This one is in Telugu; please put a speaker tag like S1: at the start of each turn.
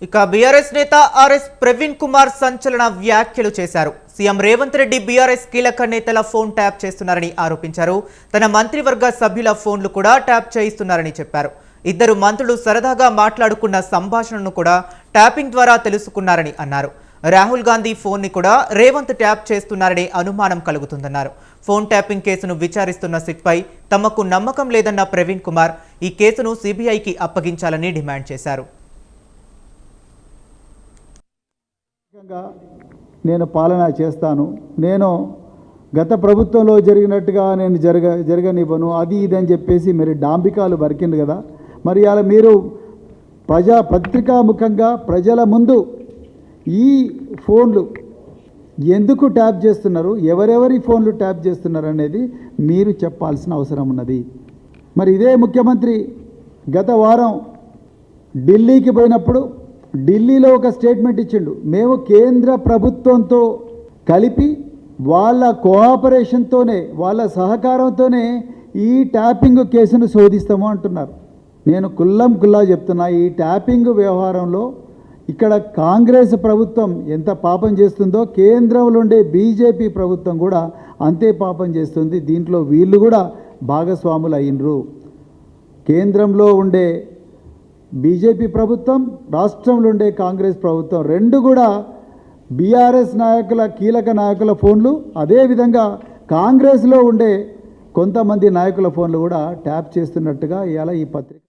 S1: ఇక బీఆర్ఎస్ నేత ఆర్ఎస్ ప్రవీణ్ కుమార్ సంచలన వ్యాఖ్యలు చేశారు. సీఎం రేవంత్ రెడ్డి బీఆర్ఎస్ కీలక నేతల ఫోన్ ట్యాప్ చేస్తున్నారని ఆరోపించారు. తన మంత్రివర్గ సభ్యుల ఫోన్లు కూడా ట్యాప్ చేయిస్తున్నారని చెప్పారు. ఇద్దరు మంత్రులు సరదాగా మాట్లాడుకున్న సంభాషణను కూడా ట్యాపింగ్ ద్వారా తెలుసుకున్నారని అన్నారు. రాహుల్ గాంధీ ఫోన్ ని కూడా రేవంత్ ట్యాప్ చేస్తున్నారనే అనుమానం కలుగుతుందన్నారు. ఫోన్ ట్యాపింగ్ కేసును విచారిస్తున్న సిట్పై తమకు నమ్మకం లేదన్న ప్రవీణ్ కుమార్ ఈ కేసును సిబిఐకి అప్పగించాలని డిమాండ్ చేశారు.
S2: నేను పాలన చేస్తాను, నేను గత ప్రభుత్వంలో జరిగినట్టుగా నేను జరగనివ్వను, అది ఇది అని చెప్పేసి మీరు డాంబికాలు బరికింది కదా. మరి అలా మీరు పత్రికాముఖంగా ప్రజల ముందు ఈ ఫోన్లు ఎందుకు ట్యాప్ చేస్తున్నారు, ఎవరెవరి ఫోన్లు ట్యాప్ చేస్తున్నారు అనేది మీరు చెప్పాల్సిన అవసరం ఉన్నది. మరి ఇదే ముఖ్యమంత్రి గత వారం ఢిల్లీకి పోయినప్పుడు ఢిల్లీలో ఒక స్టేట్మెంట్ ఇచ్చిండు. మేము కేంద్ర ప్రభుత్వంతో కలిపి వాళ్ళ కోఆపరేషన్తోనే, వాళ్ళ సహకారంతోనే ఈ ట్యాపింగ్ కేసును శోధిస్తాము అంటున్నారు. నేను కుల్లా చెప్తున్నా, ఈ ట్యాపింగ్ వ్యవహారంలో ఇక్కడ కాంగ్రెస్ ప్రభుత్వం ఎంత పాపం చేస్తుందో కేంద్రంలో ఉండే బీజేపీ ప్రభుత్వం కూడా అంతే పాపం చేస్తుంది. దీంట్లో వీళ్ళు కూడా భాగస్వాములు అయినరు. కేంద్రంలో ఉండే బీజేపీ ప్రభుత్వం, రాష్ట్రంలో ఉండే కాంగ్రెస్ ప్రభుత్వం రెండు కూడా బీఆర్ఎస్ నాయకుల, కీలక నాయకుల ఫోన్లు, అదేవిధంగా కాంగ్రెస్లో ఉండే కొంతమంది నాయకుల ఫోన్లు కూడా ట్యాప్ చేస్తున్నట్టుగా ఇవాళ ఈ పత్రిక